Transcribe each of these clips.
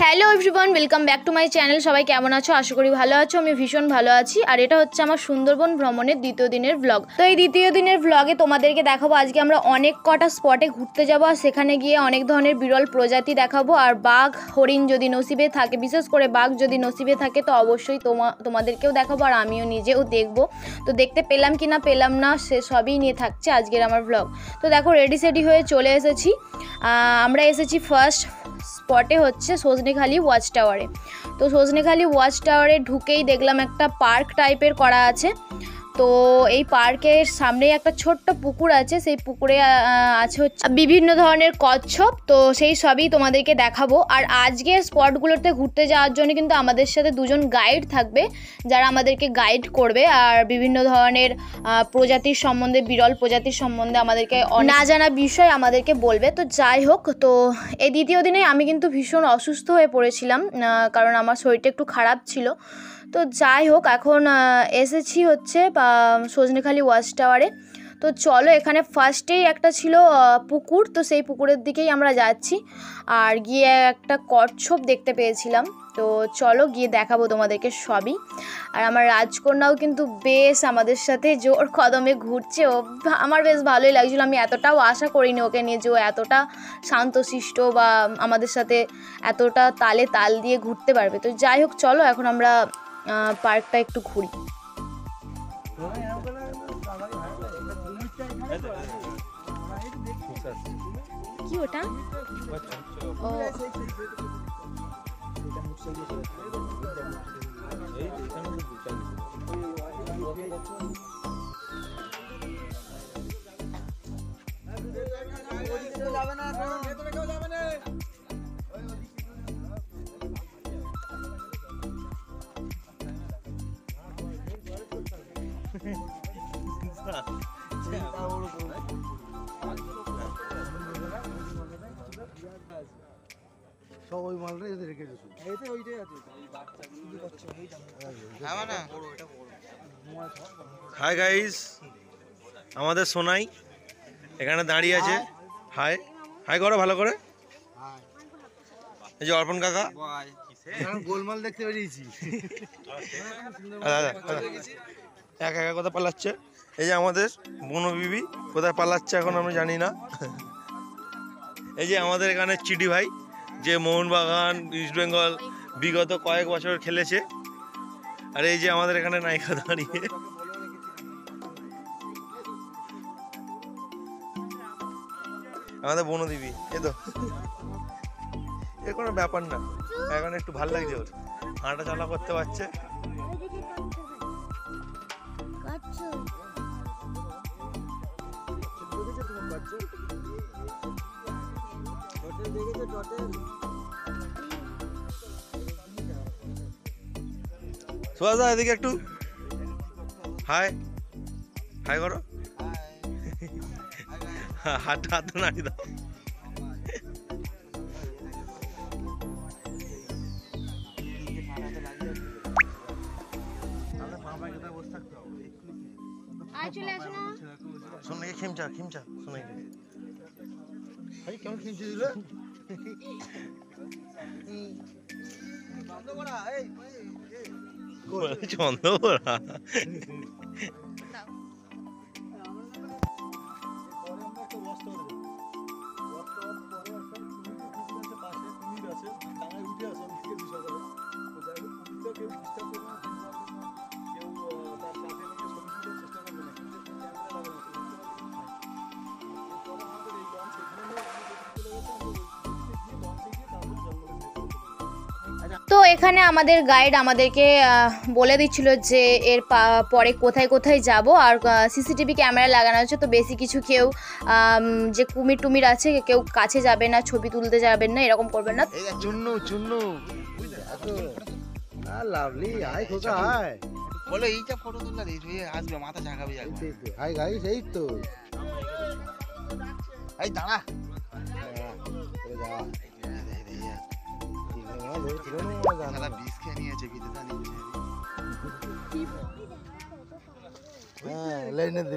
Hello everyone, welcome back to my channel. সবাই কেমন আছো? আশা করি ভালো আছো। আমি ভীষণ ভালো আছি। আর এটা হচ্ছে আমার সুন্দরবন ভ্রমণের দ্বিতীয় দিনের ব্লগ। তো এই দ্বিতীয় দিনের ব্লগে তোমাদেরকে দেখাবো আজকে আমরা অনেক কটা স্পটে ঘুরতে যাবো, আর সেখানে গিয়ে অনেক ধরনের বিরল প্রজাতি দেখাবো। আর বাঘ, হরিণ যদি নসিবে থাকে, বিশেষ করে বাঘ যদি নসিবে থাকে তো অবশ্যই তোমাদেরকেও দেখাবো, আর আমিও নিজেও দেখবো। তো দেখতে পেলাম কি না পেলাম না সে সবই নিয়ে থাকছে আজকের আমার ব্লগ। তো দেখো রেডি সেডি হয়ে চলে এসেছি। আমরা এসেছি ফার্স্ট স্পটে হচ্ছে সজনেখালি ওয়াচ টাওয়ারে। তো সজনেখালি ওয়াচ টাওয়ারে ঢুকেই দেখলাম একটা পার্ক টাইপের করা আছে। তো এই পার্কের সামনেই একটা ছোট্ট পুকুর আছে, সেই পুকুরে আছে হচ্ছে বিভিন্ন ধরনের কচ্ছপ। তো সেই সবই তোমাদেরকে দেখাবো। আর আজকের স্পটগুলোতে ঘুরতে যাওয়ার জন্য কিন্তু আমাদের সাথে দুজন গাইড থাকবে, যারা আমাদেরকে গাইড করবে আর বিভিন্ন ধরনের প্রজাতির সম্বন্ধে, বিরল প্রজাতির সম্বন্ধে আমাদেরকে না জানা বিষয় আমাদেরকে বলবে। তো যাই হোক, তো এই দ্বিতীয় দিনে আমি কিন্তু ভীষণ অসুস্থ হয়ে পড়েছিলাম, কারণ আমার শরীরটা একটু খারাপ ছিল। তো যাই হোক, এখন এসেছি হচ্ছে সজনেখালি ওয়াচ টাওয়ারে। তো চলো, এখানে ফার্স্টেই একটা ছিল পুকুর, তো সেই পুকুরের দিকেই আমরা যাচ্ছি। আর গিয়ে একটা কচ্ছপ দেখতে পেয়েছিলাম। তো চলো গিয়ে দেখাবো তোমাদেরকে সবই। আর আমার রাজকন্যাও কিন্তু বেশ আমাদের সাথে জোর কদমে ঘুরছে। ও আমার বেশ ভালোই লাগছিলো। আমি এতটাও আশা করিনি ওকে নিয়ে যে ও এতটা শান্তশিষ্ট বা আমাদের সাথে এতটা তালে তাল দিয়ে ঘুরতে পারবে। তো যাই হোক, চলো এখন আমরা পার্কটা একটু ঘুরি। কি ওটা? ও হাই গাইস, আমাদের সোনাই এখানে দাঁড়িয়ে আছে। হাই হাই করো ভালো করে। এই যে অর্পণ কাকা, গোলমাল দেখতে বেরিয়েছি। একা একা কোথায় পালাচ্ছে? এই যে আমাদের বনু বিবি কোথায় পালাচ্ছে এখন আমি জানি না। এই যে আমাদের এখানে চিডি ভাই, যে মোহনবাগান, ইস্ট বেঙ্গল বিগত কয়েক বছর খেলেছে। আর এই যে আমাদের এখানে নায়িকা দাঁড়িয়ে। আমাদের বনদেবী, এ তো এর কোনো ব্যাপার না, এখন একটু ভাল লাগছে, ওর হাঁটা চলা করতে পারছে। সুভাষদা এদিকে একটু হাই হাই করো। হাত হাত নাড়ি দাও। সোনাকে খিমচা খিমচা, সোনাকে কেমন কিনছে দিল চন্দ্রকোড়া। তো এখানে আমাদের গাইড আমাদেরকে বলে দিচ্ছিল যে এর পরে কোথায় কোথায় যাব। আর সিসিটিভি ক্যামেরা লাগানো আছে, তো বেশি কিছু কেউ যে কুমির টুমির আছে কেউ কাছে যাবে না, ছবি তুলতে যাবেন না, এরকম করবেন না। এই চুন্নু চুন্নু লাভলি হাই খোকা হাই বলো, এইটা ফটো তুললা দিই তুই আসবে, মাথা ঝাঁকাবি একবার। হাই গাইস, এই তো এই দাঁড়া, শালা বিষ খেয়ে নিয়েছে, বিদেশা নিচ্ছে। হ্যাঁ লাইনে দে।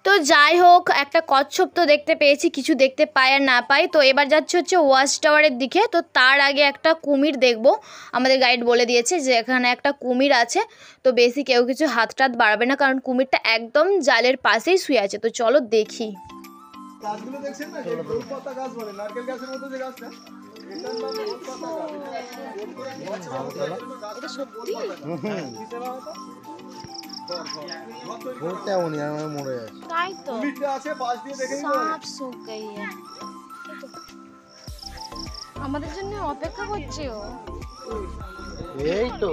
তো যাই হোক, একটা কচ্ছপ তো দেখতে পেয়েছি, কিছু দেখতে পাই আর না পাই। তো এবার যাচ্ছে হচ্ছে ওয়াচ টাওয়ারের দিকে। তো তার আগে একটা কুমির দেখব। আমাদের গাইড বলে দিয়েছে যে এখানে একটা কুমির আছে, তো বেশি কেউ কিছু হাত টাত বাড়াবে না, কারণ কুমিরটা একদম জালের পাশেই শুয়ে আছে। তো চলো দেখি। গাছগুলো দেখছেন না, যে গোলপাতা গাছ বলে, নারকেল গাছের মতো যে গাছটা, এটার নাম গোলপাতা গাছ। এটা সত্যি তেমনই আমার মরে যাচ্ছে। তাই তো, কুমিরটা আছে পাশ দিয়ে দেখে নিতে সাপ শুকাই আমাদের জন্য অপেক্ষা করছে ও। এই তো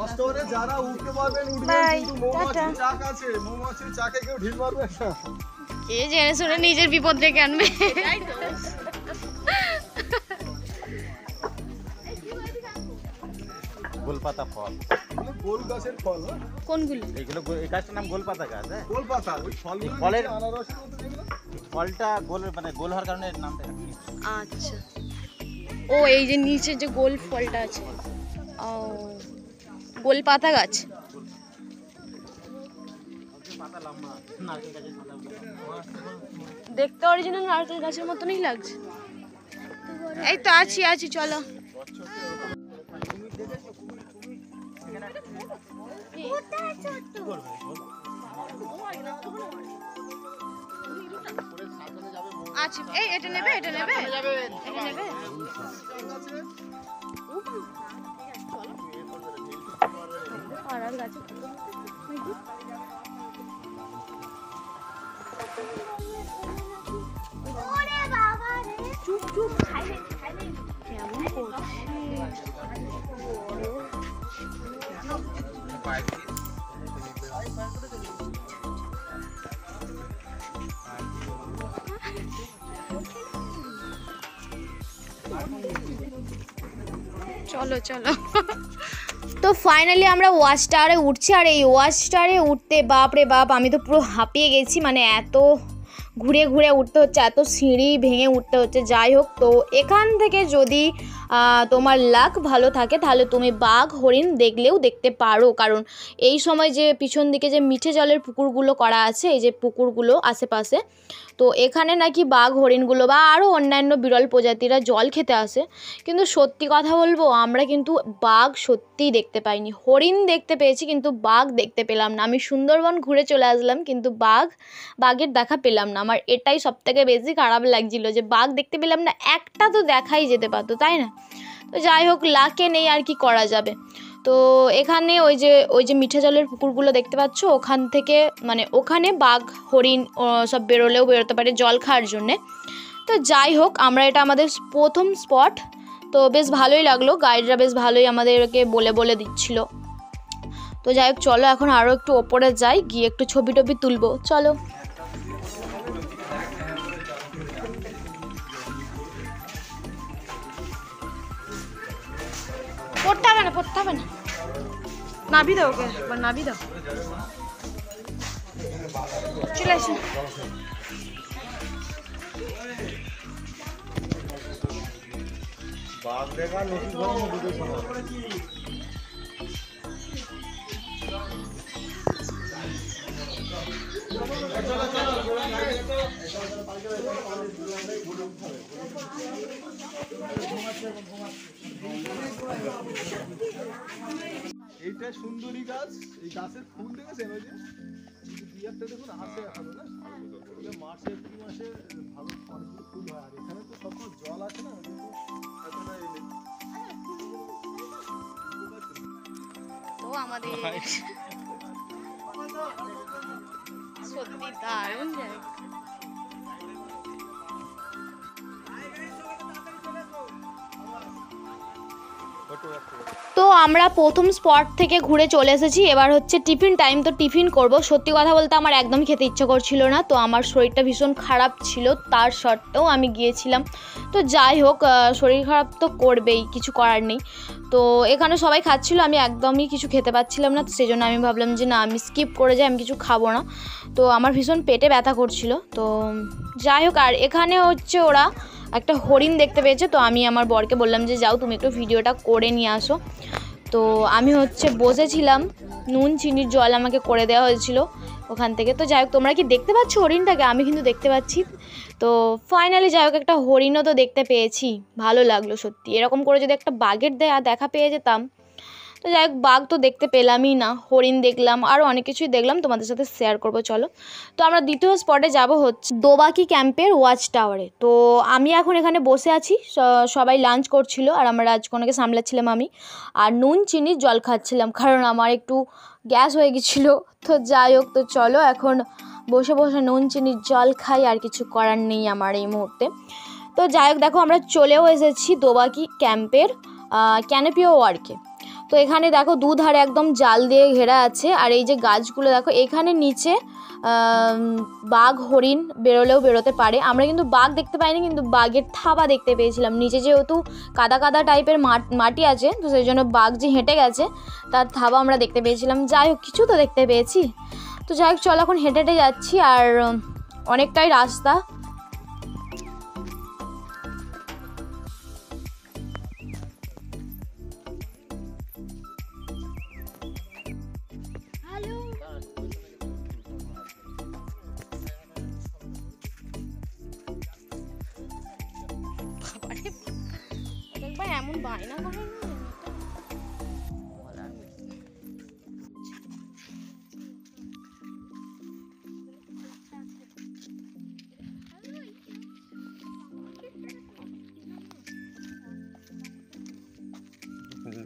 অষ্টরে যারা উঠতে পারবেন উঠবেন, Bye, কিন্তু মৌমাছির টাটা। চাক আছে, মৌমাছির চাকে কেউ ঢিল মারবে না। কে জেনে শুনে নিজের বিপদ ডেকে আনবে। গোলপাতা ফল, এগুলো গোল গাছের ফল, হ্যাঁ? কোনগুলো? এইগুলো এই গাছটার নাম গোলপাতা গাছ। হ্যাঁ, গোলপাতা, ওই এই ফলের ফলের- আনারসের মতো যেগুলো। ফলটা গোল, মানে গোল হওয়ার কারণে এর নামটা। আচ্ছা, ও এই যে নিচে যে গোল ফলটা আছে, ও গোল পাতা গাছ। পাতা লম্বা, নারকেল গাছের পাতা। দেখতে অরিজিনাল নারকেল গাছের মতনই লাগছে। এই তো আছি আছি, চলো। আচ্ছা, এই এটা নেবে, এটা নেবে, এটা নেবে। পাড়ার গাছে চুপ চুপ, কেমন চলো চলো। তো ফাইনালি আমরা ওয়াচ টাওয়ারে উঠছি, আর এই ওয়াচ টাওয়ারে উঠতে বাপ রে বাপ, আমি তো পুরো হাঁপিয়ে গেছি। মানে এত ঘুরে ঘুরে উঠতে হচ্ছে, এত সিঁড়ি ভেঙে উঠতে হচ্ছে। যাই হোক, তো এখান থেকে যদি তোমার লাক ভালো থাকে তাহলে তুমি বাঘ হরিণ দেখলেও দেখতে পারো, কারণ এই সময় যে পিছন দিকে যে মিঠে জলের পুকুরগুলো করা আছে, এই যে পুকুরগুলো আশেপাশে, তো এখানে নাকি বাঘ হরিণগুলো বা আরও অন্যান্য বিরল প্রজাতিরা জল খেতে আসে। কিন্তু সত্যি কথা বলবো, আমরা কিন্তু বাঘ সত্যিই দেখতে পাইনি। হরিণ দেখতে পেয়েছি কিন্তু বাঘ দেখতে পেলাম না। আমি সুন্দরবন ঘুরে চলে আসলাম কিন্তু বাঘের দেখা পেলাম না। আমার এটাই সবথেকে বেশি খারাপ লাগছিল যে বাঘ দেখতে পেলাম না। একটা তো দেখাই যেতে পারতো, তাই না? তো যাই হোক, লাকে নেই, আর কি করা যাবে। তো এখানে ওই যে মিঠে জলের পুকুরগুলো দেখতে পাচ্ছ, ওখান থেকে মানে ওখানে বাঘ হরিণ সব বেরোতে পারে জল খাওয়ার জন্যে। তো যাই হোক, আমরা এটা আমাদের প্রথম স্পট, তো বেশ ভালোই লাগলো। গাইডরা বেশ ভালোই আমাদেরকে বলে দিচ্ছিল। তো যাই হোক, চলো এখন আরও একটু ওপরে যাই, গিয়ে একটু ছবি টবি তুলবো। চলো। পড়তে হবে না, নাবি দাও ওকে, নাবি দাও, চলে আসো। বাঘ দেখা নতুন ধরনের দুটো সময়। এইটা সুন্দরী গাছ, এই গাছের ফুল দেখেছেন? ওই যে বিয়ারটা দেখুন হাসে এখনো না, মার্চ এপ্রিল মাসে ভালো অনেকগুলো ফুল হয়। আর এখানে তো সবসময় জল আছে না, এতটা তো আমাদের সত্যি দারুণ জায়গা। তো আমরা প্রথম স্পট থেকে ঘুরে চলে এসেছি, এবার হচ্ছে টিফিন টাইম। তো টিফিন করব। সত্যি কথা বলতে আমার একদমই খেতে ইচ্ছে করছিল না, তো আমার শরীরটা ভীষণ খারাপ ছিল, তার সত্ত্বেও আমি গিয়েছিলাম। তো যাই হোক, শরীর খারাপ তো করবেই, কিছু করার নেই। তো এখানে সবাই খাচ্ছিল, আমি একদমই কিছু খেতে পাচ্ছিলাম না, তো সেই জন্য আমি ভাবলাম যে না, আমি স্কিপ করে যাই, আমি কিছু খাবো না। তো আমার ভীষণ পেটে ব্যথা করছিল। তো যাই হোক, আর এখানে হচ্ছে ওরা একটা হরিণ দেখতে পেয়েছে, তো আমি আমার বরকে বললাম যে যাও তুমি একটু ভিডিওটা করে নিয়ে আসো। তো আমি হচ্ছে বসেছিলাম, নুন চিনির জল আমাকে করে দেওয়া হয়েছিল ওখান থেকে। তো যাই হোক, তোমরা কি দেখতে পাচ্ছ হরিণটাকে? আমি কিন্তু দেখতে পাচ্ছি। তো ফাইনালি যাই হোক, একটা হরিণও তো দেখতে পেয়েছি, ভালো লাগলো সত্যি। এরকম করে যদি একটা বাঘের দেখা পেয়ে যেতাম। তো যাই হোক, বাঘ তো দেখতে পেলামই না, হরিণ দেখলাম, আরও অনেক কিছুই দেখলাম, তোমাদের সাথে শেয়ার করবো চলো। তো আমরা দ্বিতীয় স্পটে যাব হচ্ছে দোবাকি ক্যাম্পের ওয়াচ টাওয়ারে। তো আমি এখন এখানে বসে আছি, সবাই লাঞ্চ করছিল আর আমার রাজকন্যাকে সামলাচ্ছিলাম আমি, আর নুন চিনির জল খাচ্ছিলাম কারণ আমার একটু গ্যাস হয়ে গেছিলো। তো যাই হোক, তো চলো এখন বসে বসে নুন চিনির জল খাই, আর কিছু করার নেই আমার এই মুহূর্তে। তো যাই হোক, দেখো আমরা চলেও এসেছি দোবাকি ক্যাম্পের ক্যানোপি ওয়ার্কে। তো এখানে দেখো দুধারে একদম জাল দিয়ে ঘেরা আছে, আর এই যে গাছগুলো দেখো, এখানে নিচে বাঘ হরিণ বেরোতে পারে। আমরা কিন্তু বাঘ দেখতে পাইনি, কিন্তু বাঘের থাবা দেখতে পেয়েছিলাম নিচে, যেহেতু কাদা কাদা টাইপের মাটি আছে, তো সেই জন্য বাঘ যে হেঁটে গেছে তার থাবা আমরা দেখতে পেয়েছিলাম। যাই হোক, কিছু তো দেখতে পেয়েছি। তো যাই হোক, চল এখন হেঁটে হেঁটে যাচ্ছি, আর অনেকটাই রাস্তা। এমন বায়না করে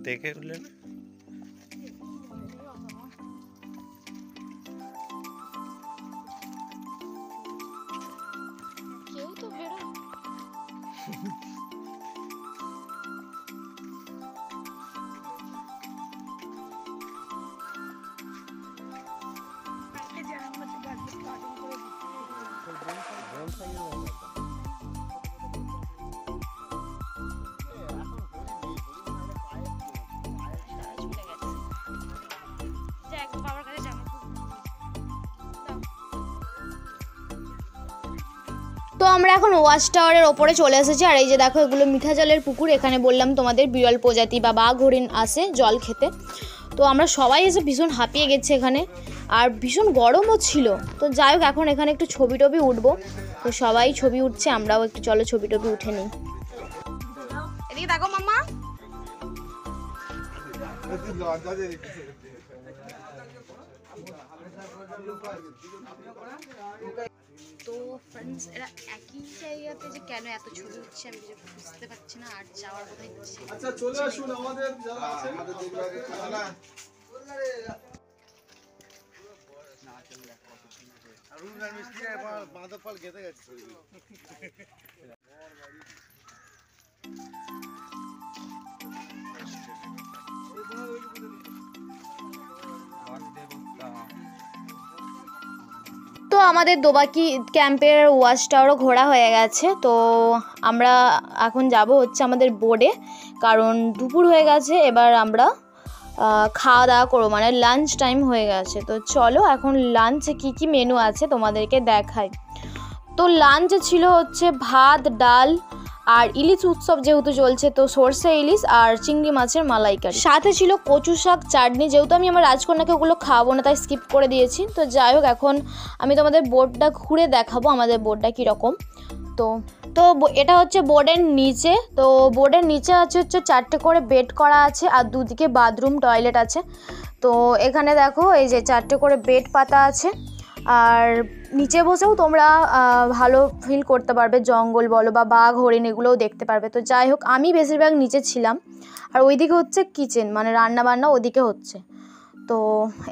দেখে উঠলেন। কেউ তো বেরো। তো আমরা এখন ওয়াচ টাওয়ারের ওপরে চলে এসেছি, আর এই যে দেখো, এগুলো মিঠা জলের পুকুর। এখানে বললাম তোমাদের বিরল প্রজাতি বা বাঘ হরিণ আসে জল খেতে। তো আমরা সবাই এসে ভীষণ হাঁপিয়ে গেছে এখানে, আর ভীষণ গরমও ছিল। তো যাই হোক, এখন এখানে একটু ছবি টবি উঠবো। তো সবাই ছবি উঠছে, আমরাও একটু চলো ছবি টবি উঠে নিই। এদিকে দেখো মাম্মা। তো ফ্রেন্ডস, এরা একই জায়গাতে যে কেন এত ছবি উঠছে আমি বুঝতে পারছি না, আর যাওয়ার কোথায় হচ্ছে। আচ্ছা, চলে আসুন আমাদের যারা আছে। তো আমাদের দোবাকি ক্যাম্পের ওয়াচ টাওয়ারও ঘোরা হয়ে গেছে। তো আমরা এখন যাব হচ্ছে আমাদের বোর্ডে, কারণ দুপুর হয়ে গেছে, এবার আমরা খাওয়া দাওয়া করবো, মানে লাঞ্চ টাইম হয়ে গেছে। তো চলো এখন লাঞ্চে কী কী মেনু আছে তোমাদেরকে দেখাই। তো লাঞ্চে ছিল হচ্ছে ভাত, ডাল, আর ইলিশ উৎসব যেহেতু চলছে, তো সর্ষে ইলিশ আর চিংড়ি মাছের মালাইকারি, সাথে ছিল কচু শাক, চাটনি। যেহেতু আমি আমার রাজকন্যাকে ওগুলো খাওয়াবো না, তাই স্কিপ করে দিয়েছি। তো যাই হোক, এখন আমি তোমাদের বোর্ডটা ঘুরে দেখাবো আমাদের বোর্ডটা কীরকম। তো এটা হচ্ছে বোর্ডের নিচে। তো বোর্ডের নিচে আছে হচ্ছে 4টে করে বেড করা আছে, আর দুদিকে বাথরুম টয়লেট আছে। তো এখানে দেখো, এই যে 4টে করে বেড পাতা আছে, আর নিচে বসেও তোমরা ভালো ফিল করতে পারবে, জঙ্গল বলো বা বাঘ হরিণ এগুলোও দেখতে পারবে। তো যাই হোক, আমি বেশিরভাগ নিচে ছিলাম, আর ওইদিকে হচ্ছে কিচেন, মানে রান্না বান্না ওদিকে হচ্ছে। তো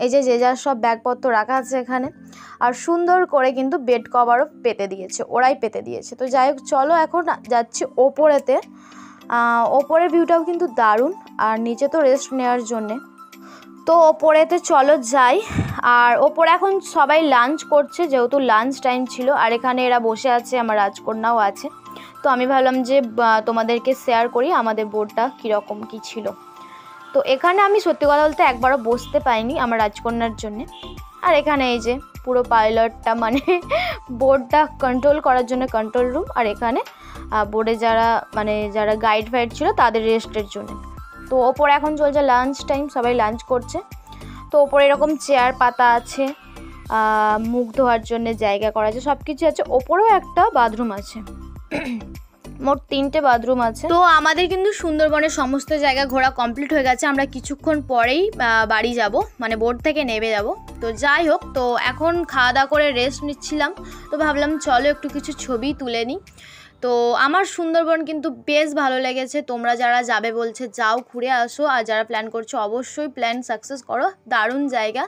এই যে যার সব ব্যাগপত্র রাখা আছে এখানে, আর সুন্দর করে কিন্তু বেড কভারও পেতে দিয়েছে, ওরাই পেতে দিয়েছে। তো যাই হোক, চলো এখন যাচ্ছি ওপরেতে। ওপরের ভিউটাও কিন্তু দারুণ, আর নিচে তো রেস্ট নেওয়ার জন্যে। তো ওপরেতে চলো যাই। আর ওপরে এখন সবাই লাঞ্চ করছে, যেহেতু লাঞ্চ টাইম ছিল, আর এখানে এরা বসে আছে, আমার রাজকন্যাও আছে। তো আমি ভাবলাম যে তোমাদেরকে শেয়ার করি আমাদের বোর্ডটা কীরকম কী ছিল। তো এখানে আমি সত্যি কথা বলতে একবারও বসতে পাইনি আমার রাজকন্যার জন্যে। আর এখানে এই যে পুরো পাইলটটা, মানে বোর্ডটা কন্ট্রোল করার জন্য কন্ট্রোল রুম, আর এখানে বোর্ডে যারা গাইড ফাইড ছিল তাদের রেস্টের জন্য। তো ওপরে এখন চলছে লাঞ্চ টাইম, সবাই লাঞ্চ করছে। তো ওপরে এরকম চেয়ার পাতা আছে, মুখ ধোয়ার জন্য জায়গা করা আছে, সব কিছু আছে। ওপরেও একটা বাথরুম আছে, মোট 3টে বাথরুম আছে। তো আমাদের কিন্তু সুন্দরবনের সমস্ত জায়গা ঘোরা কমপ্লিট হয়ে গেছে। আমরা কিছুক্ষণ পরেই বাড়ি যাব, মানে বোট থেকে নেমে যাব। তো যাই হোক, তো এখন খাওয়া দাওয়া করে রেস্ট নিচ্ছিলাম, তো ভাবলাম চলো একটু কিছু ছবি তুলে নিই। তো আমার সুন্দরবন কিন্তু বেশ ভালো লেগেছে। তোমরা যারা যাবে বলছে যাও, ঘুরে আসো, আর যারা প্ল্যান করছো অবশ্যই প্ল্যান সাকসেস করো। দারুণ জায়গা,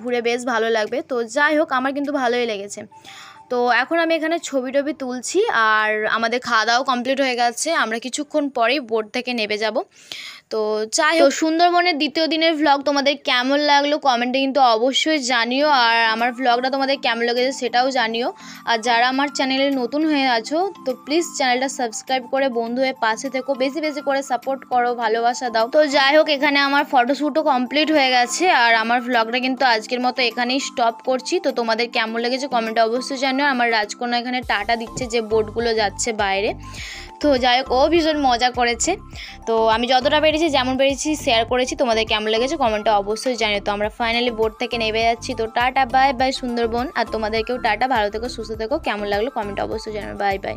ঘুরে বেশ ভালো লাগবে। তো যাই হোক, আমার কিন্তু ভালোই লেগেছে। তো এখন আমি এখানে ছবি টবি তুলছি, আর আমাদের খাওয়া দাওয়া কমপ্লিট হয়ে গেছে। আমরা কিছুক্ষণ পরেই বোট থেকে নেমে যাব। তো যাই হোক, সুন্দরবনের দ্বিতীয় দিনের ভ্লগ তোমাদের কেমন লাগলো কমেন্টে কিন্তু অবশ্যই জানিও, আর আমার ভ্লগটা তোমাদের কেমন লেগেছে সেটাও জানিও। আর যারা আমার চ্যানেলে নতুন হয়ে আছো তো প্লিজ চ্যানেলটা সাবস্ক্রাইব করে বন্ধু হয়ে পাশে থেকো, বেশি বেশি করে সাপোর্ট করো, ভালোবাসা দাও। তো যাই হোক, এখানে আমার ফটোশ্যুটও কমপ্লিট হয়ে গেছে, আর আমার ভ্লগটা কিন্তু আজকের মতো এখানেই স্টপ করছি। তো তোমাদের কেমন লেগেছে কমেন্টে অবশ্যই জানিও। আমার রাজকন্যা এখানে টাটা দিচ্ছে যে বোটগুলো যাচ্ছে বাইরে। তো যাই হোক, ও ভীষণ মজা করেছে। তো আমি যতটা পেরেছি, যেমন পেরেছি শেয়ার করেছি। তোমাদের কেমন লেগেছে কমেন্টে অবশ্যই জানিও। তো আমরা ফাইনালি বোট থেকে নেমে যাচ্ছি। তো টাটা, বাই বাই সুন্দরবন। আর তোমাদেরকেও টাটা, ভালো থেকো, সুস্থ থেকো। কেমন লাগলো কমেন্টে অবশ্যই জানিও। Bye bye.